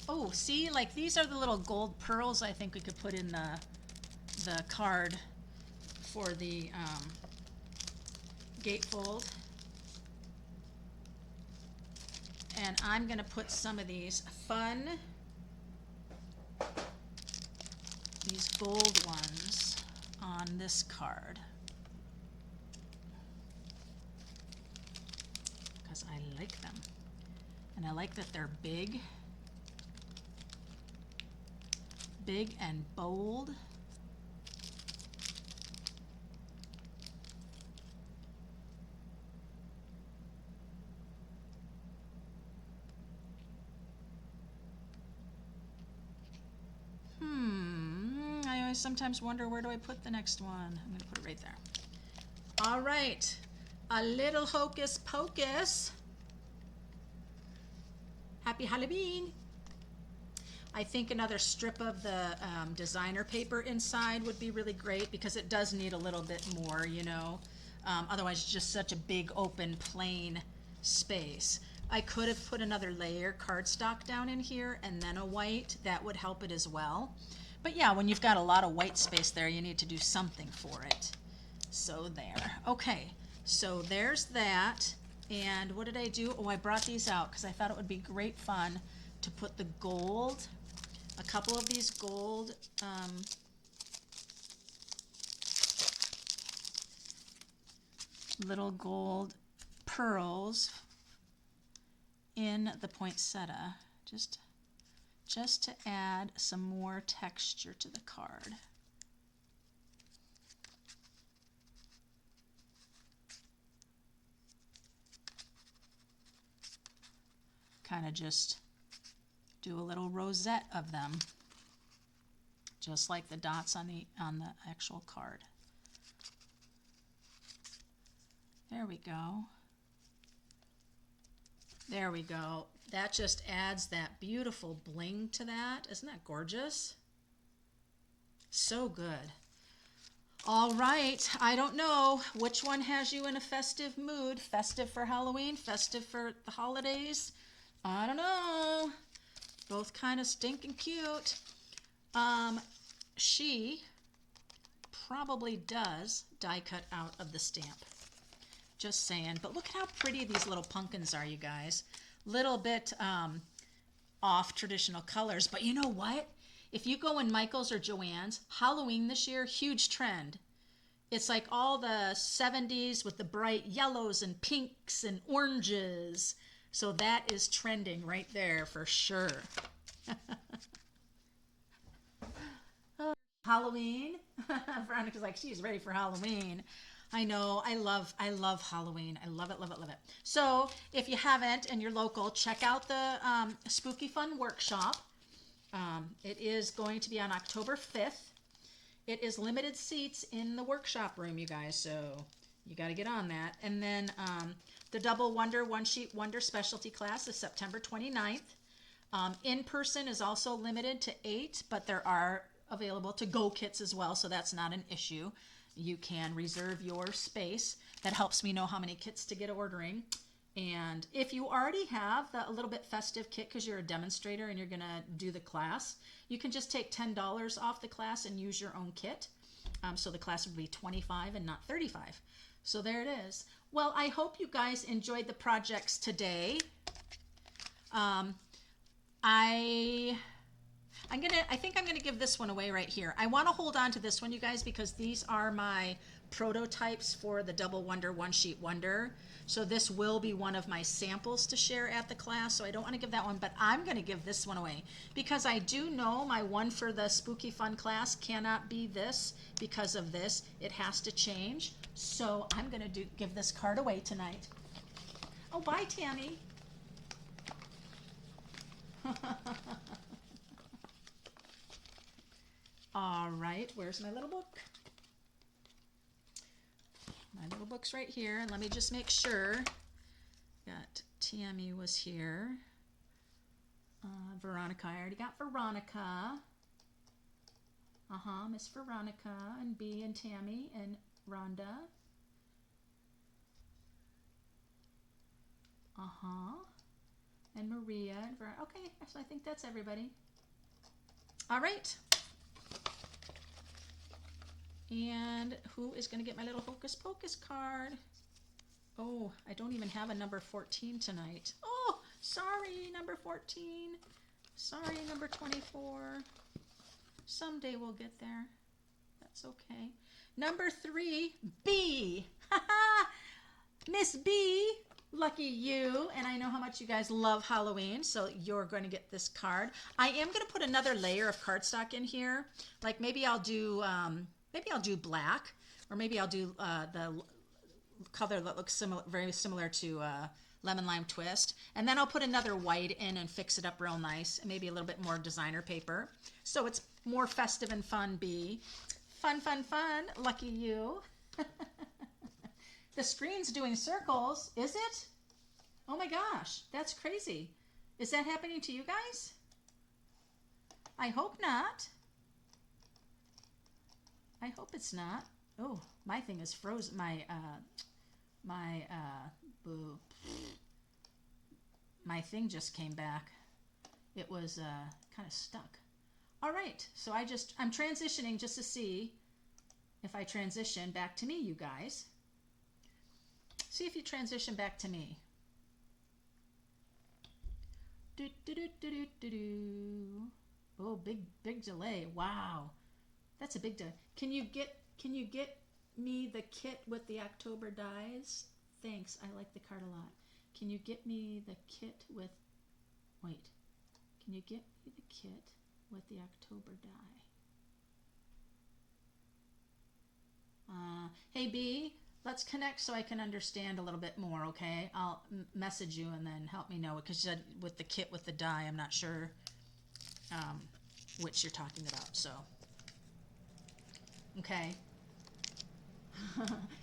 Oh, see, like these are the little gold pearls I think we could put in the card for the gatefold. And I'm gonna put some of these these gold ones on this card. Because I like them. And I like that they're big. Big and bold. I always sometimes wonder, where do I put the next one? I'm going to put it right there. All right, a little hocus pocus. Happy Halloween. I think another strip of the designer paper inside would be really great because it does need a little bit more, you know. Otherwise, it's just such a big, open, plain space. I could have put another layer cardstock down in here and then a white. That would help it as well. But yeah, when you've got a lot of white space there, you need to do something for it. So there. Okay, so there's that. And what did I do? Oh, I brought these out because I thought it would be great fun to put the gold, a couple of these gold little gold pearls in the poinsettia, just to add some more texture to the card. Kind of just do a little rosette of them, just like the dots on the actual card. There we go. There we go. That just adds that beautiful bling to that. Isn't that gorgeous? So good. All right. I don't know which one has you in a festive mood. Festive for Halloween, festive for the holidays. I don't know. Both kind of stinking cute. She probably does die cut out of the stamp. Just saying. But look at how pretty these little pumpkins are, you guys. Little bit off traditional colors. But you know what? If you go in Michael's or Joann's, Halloween this year, huge trend. It's like all the 70s with the bright yellows and pinks and oranges. So that is trending right there for sure. Halloween. Veronica's like, she's ready for Halloween. I know. I love Halloween. I love it, love it, love it. So if you haven't and you're local, check out the Spooky Fun Workshop. It is going to be on October 5th. It is limited seats in the workshop room, you guys, so you got to get on that. And then the Double Wonder One Sheet Wonder Specialty class is September 29th. In person is also limited to 8, but there are available to-go kits as well, so that's not an issue. You can reserve your space. That helps me know how many kits to get ordering. And if you already have the A Little Bit Festive kit because you're a demonstrator and you're going to do the class, you can just take $10 off the class and use your own kit. So the class would be $25 and not $35. So there it is. Well, I hope you guys enjoyed the projects today. I think I'm gonna give this one away right here. I want to hold on to this one, you guys, because these are my prototypes for the Double Wonder One Sheet Wonder. So this will be one of my samples to share at the class. So I don't want to give that one, but I'm going to give this one away because I do know my one for the Spooky Fun class cannot be this because of this. It has to change. So I'm going to give this card away tonight. Oh, bye, Tammy. All right, where's my little book? My little book's right here, and let me just make sure. Got Tammy was here. Veronica, I already got Veronica. Miss Veronica, and B and Tammy and Rhonda. And Maria and Veronica. Okay, so I think that's everybody. All right. And who is going to get my little Hocus Pocus card? Oh, I don't even have a number 14 tonight. Oh, sorry, number 14. Sorry, number 24. Someday we'll get there. That's okay. Number 3, B. Miss B, lucky you. And I know how much you guys love Halloween, so you're going to get this card. I am going to put another layer of cardstock in here. Like maybe I'll do black, or maybe I'll do the color that looks very similar to Lemon Lime Twist. And then I'll put another white in and fix it up real nice, and maybe a little bit more designer paper. So it's more festive and fun, B. Fun, fun, fun. Lucky you. The screen's doing circles. Is it? Oh my gosh, that's crazy. Is that happening to you guys? I hope not. I hope it's not. Oh, my thing is frozen. My thing just came back. It was kind of stuck. All right, so I'm transitioning just to see if I transition back to me, you guys. See if you transition back to me. Do, do, do, do, do, do, do. Oh, big delay. Wow. That's a big delay. Can you get me the kit with the October dies? Thanks. I like the card a lot. Can you get me the kit with Can you get me the kit with the October die? Hey B, let's connect so I can understand a little bit more, okay? I'll message you and then help me know, because you said with the kit with the die, I'm not sure which you're talking about, so. Okay.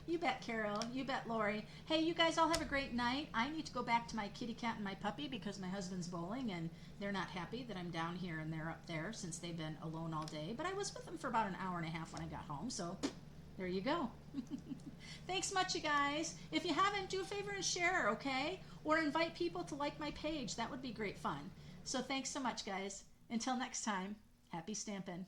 You bet, Carol. You bet, Lori. Hey, you guys all have a great night. I need to go back to my kitty cat and my puppy because my husband's bowling and they're not happy that I'm down here and they're up there since they've been alone all day. But I was with them for about an hour and a half when I got home, so there you go. Thanks much, you guys. If you haven't, do a favor and share, okay? Or invite people to like my page. That would be great fun. So thanks so much, guys. Until next time, happy stampin'.